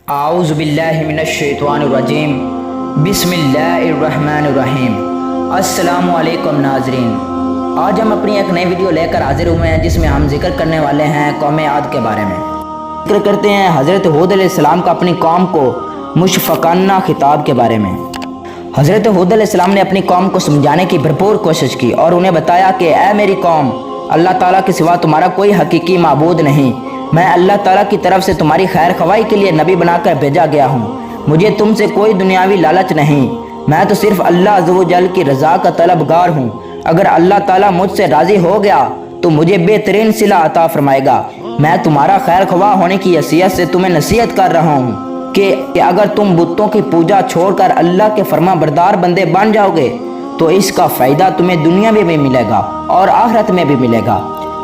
اعوذ باللہ من الشیطان الرجیم بسم اللہ الرحمن الرحیم۔ السلام علیکم ناظرین، آج ہم اپنی ایک نئی ویڈیو لے کر حاضر ہوئے ہیں جس میں ہم ذکر کرنے والے ہیں قوم عاد کے بارے میں۔ ذکر کرتے ہیں حضرت ہود علیہ السلام کا اپنی قوم کو مشفقانہ خطاب کے بارے میں۔ حضرت ہود علیہ السلام نے اپنی قوم کو سمجھانے کی بھرپور کوشش کی اور انہیں بتایا کہ اے میری قوم، اللہ تعالیٰ کے سوا تمہارا کوئی حقیقی معبود نہیں۔ میں اللہ تعالیٰ کی طرف سے تمہاری خیر خواہی کے لیے نبی بنا کر بھیجا گیا ہوں۔ مجھے تم سے کوئی دنیاوی لالچ نہیں، میں تو صرف اللہ عز و جل کی رضا کا طلبگار ہوں۔ اگر اللہ تعالیٰ مجھ سے راضی ہو گیا تو مجھے بہترین صلہ عطا فرمائے گا۔ میں تمہارا خیر خواہ ہونے کی حیثیت سے تمہیں نصیحت کر رہا ہوں کہ اگر تم بتوں کی پوجا چھوڑ کر اللہ کے فرما بردار بندے بن جاؤ گے تو اس کا فائدہ تمہیں دنیا میں بھی ملے گا اور آخرت میں بھی ملے گا۔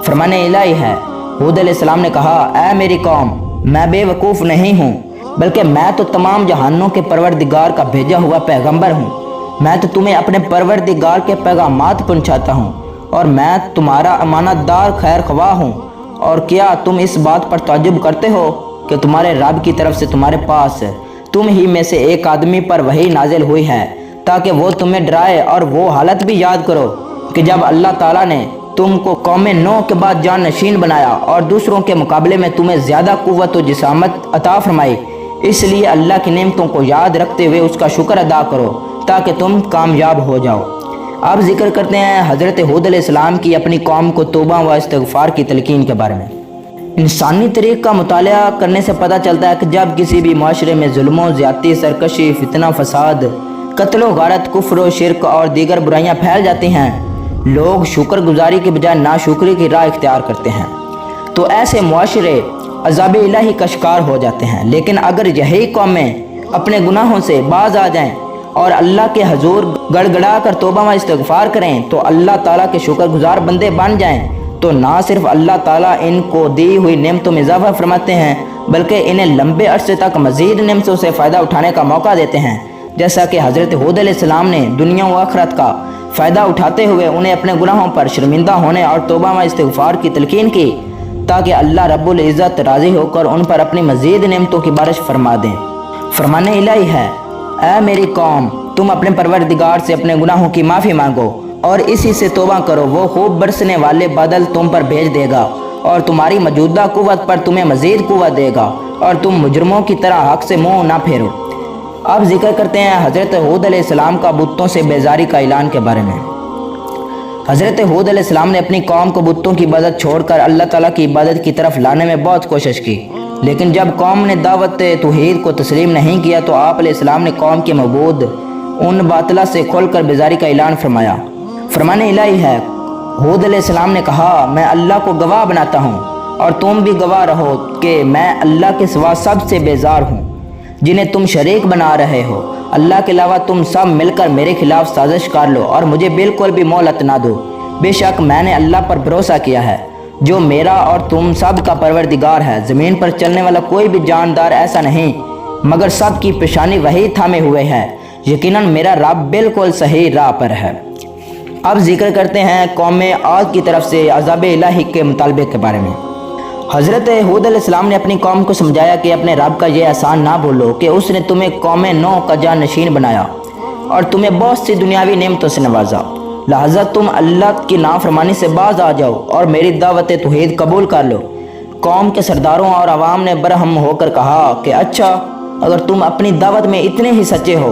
فرمان الہی ہے۔ ہود علیہ السلام نے کہا، اے میری قوم، میں بے وقوف نہیں ہوں، بلکہ میں تو تمام جہانوں کے پروردگار کا بھیجا ہوا پیغمبر ہوں۔ میں تو تمہیں اپنے پروردگار کے پیغامات پہنچاتا ہوں اور میں تمہارا امانت دار خیر خواہ ہوں۔ اور کیا تم اس بات پر تعجب کرتے ہو کہ تمہارے رب کی طرف سے تمہارے پاس تم ہی میں سے ایک آدمی پر وحی نازل ہوئی ہے تاکہ وہ تمہیں ڈرائے؟ اور وہ حالت بھی یاد کرو کہ جب اللہ تعالیٰ نے تم کو قوم نوح کے بعد جان نشین بنایا اور دوسروں کے مقابلے میں تمہیں زیادہ قوت و جسامت عطا فرمائی۔ اس لیے اللہ کی نعمتوں کو یاد رکھتے ہوئے اس کا شکر ادا کرو تاکہ تم کامیاب ہو جاؤ۔ اب ذکر کرتے ہیں حضرت ہود علیہ السلام کی اپنی قوم کو توبہ و استغفار کی تلقین کے بارے میں۔ انسانی طریق کا مطالعہ کرنے سے پتہ چلتا ہے کہ جب کسی بھی معاشرے میں ظلم و زیادتی، سرکشی، فتنہ فساد، قتل و غارت، کفر و شرک اور دیگر برائیاں پھیل جاتی ہیں، لوگ شکر گزاری کے بجائے ناشکری کی راہ اختیار کرتے ہیں، تو ایسے معاشرے عذاب الہی کا شکار ہو جاتے ہیں۔ لیکن اگر یہی قومیں اپنے گناہوں سے باز آ جائیں اور اللہ کے حضور گڑ گڑا کر توبہ و استغفار کریں تو اللہ تعالیٰ کے شکر گزار بندے بن جائیں، تو نہ صرف اللہ تعالیٰ ان کو دی ہوئی نعمتوں میں اضافہ فرماتے ہیں بلکہ انہیں لمبے عرصے تک مزید نعمتوں سے فائدہ اٹھانے کا موقع دیتے ہیں، جیسا کہ حضرت ہود علیہ السلام نے دنیا و آخرت کا فائدہ اٹھاتے ہوئے انہیں اپنے گناہوں پر شرمندہ ہونے اور توبہ و استغفار کی تلقین کی تاکہ اللہ رب العزت راضی ہو کر ان پر اپنی مزید نعمتوں کی بارش فرما دیں۔ فرمان الہی ہے، اے میری قوم، تم اپنے پروردگار سے اپنے گناہوں کی معافی مانگو اور اسی سے توبہ کرو، وہ خوب برسنے والے بادل تم پر بھیج دے گا اور تمہاری موجودہ قوت پر تمہیں مزید قوت دے گا اور تم مجرموں کی طرح حق سے منہ نہ پھیرو۔ اب ذکر کرتے ہیں حضرت ہود علیہ السلام کا بتوں سے بیزاری کا اعلان کے بارے میں۔ حضرت ہود علیہ السلام نے اپنی قوم کو بتوں کی عبادت چھوڑ کر اللہ تعالیٰ کی عبادت کی طرف لانے میں بہت کوشش کی، لیکن جب قوم نے دعوت توحید کو تسلیم نہیں کیا تو آپ علیہ السلام نے قوم کے معبود ان باطلہ سے کھول کر بیزاری کا اعلان فرمایا۔ فرمان الہی ہے، ہود علیہ السلام نے کہا، میں اللہ کو گواہ بناتا ہوں اور تم بھی گواہ رہو کہ میں اللہ کے سوا سب سے بیزار ہوں جنہیں تم شریک بنا رہے ہو۔ اللہ کے علاوہ تم سب مل کر میرے خلاف سازش کر لو اور مجھے بالکل بھی مہلت نہ دو۔ بے شک میں نے اللہ پر بھروسہ کیا ہے جو میرا اور تم سب کا پروردگار ہے۔ زمین پر چلنے والا کوئی بھی جاندار ایسا نہیں مگر سب کی پیشانی وہی تھامے ہوئے ہے، یقیناً میرا رب بالکل صحیح راہ پر ہے۔ اب ذکر کرتے ہیں قوم عاد کی طرف سے عذاب الہی کے مطالبے کے بارے میں۔ حضرت ہود علیہ السلام نے اپنی قوم کو سمجھایا کہ اپنے رب کا یہ احسان نہ بھولو کہ اس نے تمہیں قوم نوح کا جان نشین بنایا اور تمہیں بہت سی دنیاوی نعمتوں سے نوازا، لہذا تم اللہ کی نافرمانی سے باز آ جاؤ اور میری دعوت توحید قبول کر لو۔ قوم کے سرداروں اور عوام نے برہم ہو کر کہا کہ اچھا، اگر تم اپنی دعوت میں اتنے ہی سچے ہو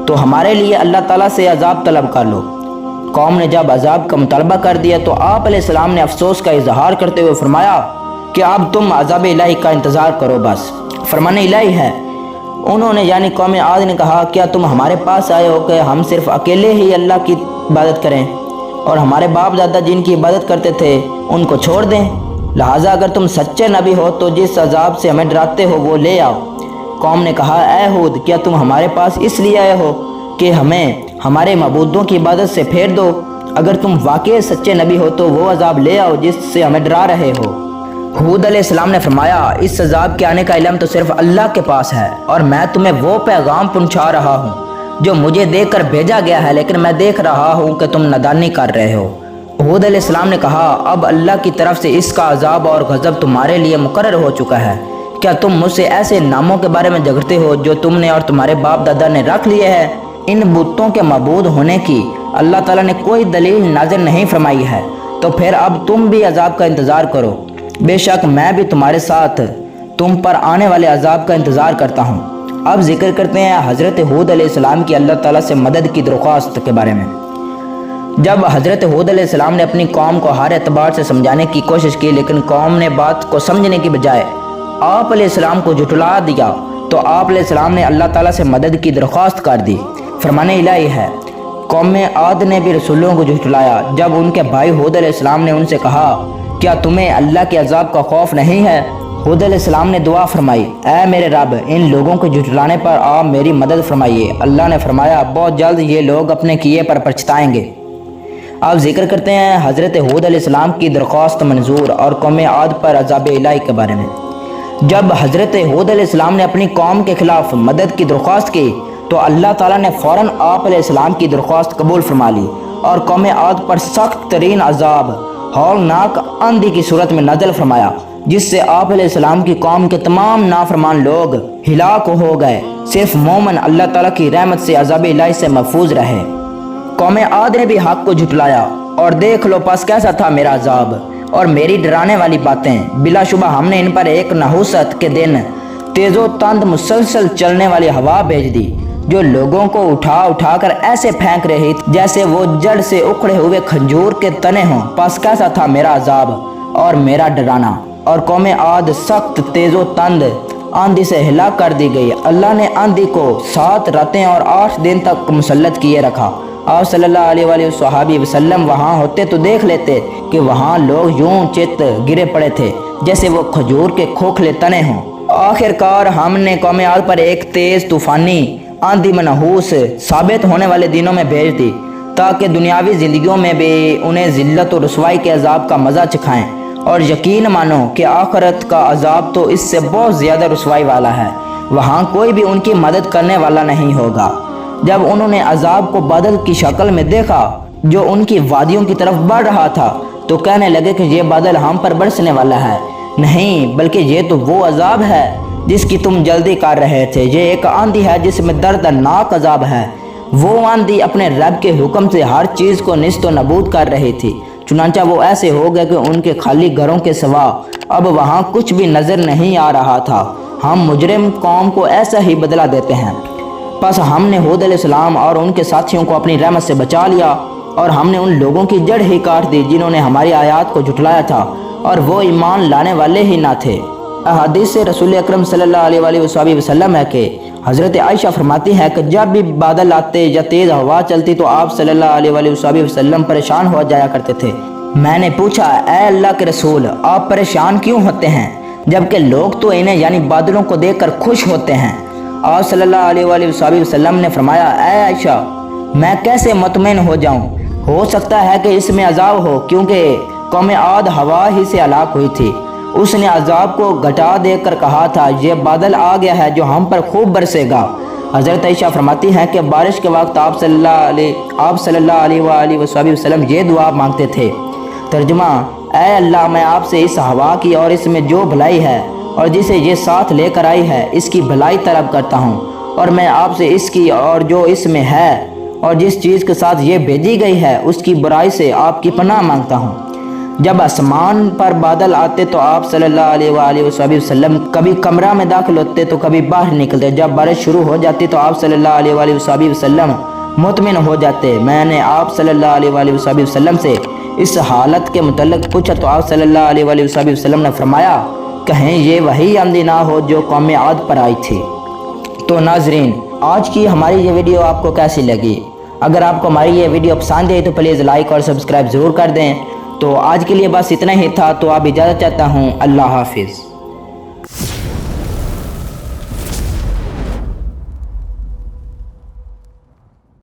تو ہمارے لیے اللہ تعالیٰ سے عذاب طلب کر لو۔ قوم نے جب عذاب کا مطالبہ کر دیا تو آپ علیہ السلام نے افسوس کا اظہار کرتے ہوئے فرمایا کہ اب تم عذاب الہی کا انتظار کرو بس۔ فرمان الہی ہے، انہوں نے یعنی قوم عاد نے کہا، کیا تم ہمارے پاس آئے ہو کہ ہم صرف اکیلے ہی اللہ کی عبادت کریں اور ہمارے باپ دادا جن کی عبادت کرتے تھے ان کو چھوڑ دیں؟ لہٰذا اگر تم سچے نبی ہو تو جس عذاب سے ہمیں ڈراتے ہو وہ لے آؤ۔ قوم نے کہا، اے ہود، کیا تم ہمارے پاس اس لیے آئے ہو کہ ہمیں ہمارے معبودوں کی عبادت سے پھیر دو؟ اگر تم واقعی سچے نبی ہو تو وہ عذاب لے آؤ جس سے ہمیں ڈرا رہے ہو۔ ہود علیہ السلام نے فرمایا، اس عذاب کے آنے کا علم تو صرف اللہ کے پاس ہے اور میں تمہیں وہ پیغام پہنچا رہا ہوں جو مجھے دے کر بھیجا گیا ہے، لیکن میں دیکھ رہا ہوں کہ تم نادانی کر رہے ہو۔ ہود علیہ السلام نے کہا، اب اللہ کی طرف سے اس کا عذاب اور غضب تمہارے لیے مقرر ہو چکا ہے، کیا تم مجھ سے ایسے ناموں کے بارے میں جھگڑتے ہو جو تم نے اور تمہارے باپ دادا نے رکھ لیے ہیں؟ ان بتوں کے معبود ہونے کی اللہ تعالیٰ نے کوئی دلیل نازل نہیں فرمائی ہے، تو پھر اب تم بھی عذاب کا انتظار کرو۔ بے شک میں بھی تمہارے ساتھ تم پر آنے والے عذاب کا انتظار کرتا ہوں۔ اب ذکر کرتے ہیں حضرت ہود علیہ السلام کی اللہ تعالیٰ سے مدد کی درخواست کے بارے میں۔ جب حضرت ہود علیہ السلام نے اپنی قوم کو ہر اعتبار سے سمجھانے کی کوشش کی، لیکن قوم نے بات کو سمجھنے کی بجائے آپ علیہ السلام کو جھٹلا دیا، تو آپ علیہ السلام نے اللہ تعالیٰ سے مدد کی درخواست کر دی۔ فرمان الہی ہے، قوم عاد نے بھی رسولوں کو جھٹلایا جب ان کے بھائی ہود علیہ السلام نے ان سے کہا، کیا تمہیں اللہ کے عذاب کا خوف نہیں ہے؟ ہود علیہ السلام نے دعا فرمائی، اے میرے رب، ان لوگوں کو جھٹلانے پر آپ میری مدد فرمائیے۔ اللہ نے فرمایا، بہت جلد یہ لوگ اپنے کیے پر پچھتائیں گے۔ اب ذکر کرتے ہیں حضرت ہود علیہ السلام کی درخواست منظور اور قوم عاد پر عذاب الہی کے بارے میں۔ جب حضرت ہود علیہ السلام نے اپنی قوم کے خلاف مدد کی درخواست کی، تو اللہ تعالیٰ نے فوراً آپ علیہ السلام کی درخواست قبول فرما لی اور قوم عاد پر سخت ترین عذاب ہولناک آندھی کی صورت میں نازل فرمایا، جس سے آپ علیہ السلام کی قوم کے تمام نافرمان لوگ ہلاک ہو گئے۔ صرف مومن اللہ تعالیٰ کی رحمت سے عذاب الہی سے محفوظ رہے۔ قوم عاد نے بھی حق کو جھٹلایا، اور دیکھ لو پس کیسا تھا میرا عذاب اور میری ڈرانے والی باتیں۔ بلا شبہ ہم نے ان پر ایک نحوست کے دن تیز و تند مسلسل چلنے والی ہوا بھیج دی، جو لوگوں کو اٹھا اٹھا کر ایسے پھینک رہی جیسے وہ جڑ سے اکھڑے ہوئے کھجور کے تنے ہوں۔ پس کیسا تھا میرا عذاب اور میرا ڈرانا۔ اور قوم عاد سخت تیز و تند آندھی سے ہلاک کر دی گئی۔ اللہ نے آندھی کو 7 راتیں اور 8 دن تک مسلط کیے رکھا۔ آپ صلی اللہ علیہ وآلہ وسلم وہاں ہوتے تو دیکھ لیتے کہ وہاں لوگ یوں چت گرے پڑے تھے جیسے وہ کھجور کے کھوکھلے تنے ہوں۔ آخر کار ہم نے قوم عاد پر ایک تیز طوفانی آندھی منحوس ثابت ہونے والے دنوں میں بھیج دی، تاکہ دنیاوی زندگیوں میں بھی انہیں ذلت و رسوائی کے عذاب کا مزہ چکھائیں، اور یقین مانو کہ آخرت کا عذاب تو اس سے بہت زیادہ رسوائی والا ہے۔ وہاں کوئی بھی ان کی مدد کرنے والا نہیں ہوگا۔ جب انہوں نے عذاب کو بادل کی شکل میں دیکھا جو ان کی وادیوں کی طرف بڑھ رہا تھا، تو کہنے لگے کہ یہ بادل ہم پر برسنے والا ہے۔ نہیں، بلکہ یہ تو وہ عذاب ہے جس کی تم جلدی کر رہے تھے۔ یہ ایک آندھی ہے جس میں دردناک عذاب ہے۔ وہ آندھی اپنے رب کے حکم سے ہر چیز کو نیست و نابود کر رہی تھی، چنانچہ وہ ایسے ہو گئے کہ ان کے خالی گھروں کے سوا اب وہاں کچھ بھی نظر نہیں آ رہا تھا۔ ہم مجرم قوم کو ایسا ہی بدلہ دیتے ہیں۔ پس ہم نے ہود علیہ السلام اور ان کے ساتھیوں کو اپنی رحمت سے بچا لیا، اور ہم نے ان لوگوں کی جڑ ہی کاٹ دی جنہوں نے ہماری آیات کو جھٹلایا تھا، اور وہ ایمان لانے والے ہی نہ تھے۔ احادیث سے رسول اکرم صلی اللہ علیہ وسلم ہے کہ حضرت عائشہ فرماتی ہے کہ جب بھی بادل آتے یا تیز ہوا چلتی تو آپ صلی اللہ علیہ وسلم پریشان ہو جایا کرتے تھے۔ میں نے پوچھا، اے اللہ کے رسول، آپ پریشان کیوں ہوتے ہیں جبکہ لوگ تو انہیں یعنی بادلوں کو دیکھ کر خوش ہوتے ہیں؟ آپ صلی اللہ علیہ وسلم نے فرمایا، اے عائشہ، میں کیسے مطمئن ہو جاؤں؟ ہو سکتا ہے کہ اس میں عذاب ہو، کیونکہ قوم عاد ہوا ہی سے ہلاک ہوئی تھی۔ اس نے عذاب کو گھٹا دے کر کہا تھا، یہ بادل آ گیا ہے جو ہم پر خوب برسے گا۔ حضرت عائشہ فرماتی ہیں کہ بارش کے وقت آپ صلی اللہ علیہ وسلم یہ دعا مانگتے تھے۔ ترجمہ، اے اللہ، میں آپ سے اس ہوا کی اور اس میں جو بھلائی ہے اور جسے یہ ساتھ لے کر آئی ہے اس کی بھلائی طلب کرتا ہوں، اور میں آپ سے اس کی اور جو اس میں ہے اور جس چیز کے ساتھ یہ بھیجی گئی ہے اس کی برائی سے آپ کی پناہ مانگتا ہوں۔ جب آسمان پر بادل آتے تو آپ صلی اللہ علیہ وسلم کبھی کمرہ میں داخل ہوتے تو کبھی باہر نکلتے۔ جب بارش شروع ہو جاتی تو آپ صلی اللہ علیہ وسلم مطمئن ہو جاتے۔ میں نے آپ صلی اللہ علیہ وسلم سے اس حالت کے متعلق پوچھا تو آپ صلی اللہ علیہ وسلم نے فرمایا، کہیں یہ وہی آندھی نہ ہو جو قوم عاد پر آئی تھی۔ تو ناظرین، آج کی ہماری یہ ویڈیو آپ کو کیسی لگی؟ اگر آپ کو ہماری یہ ویڈیو پسند ہے تو پلیز لائک اور سبسکرائب ضرور کر دیں۔ تو آج کے لیے بس اتنا ہی تھا، تو آپ اجازت چاہتا ہوں۔ اللہ حافظ۔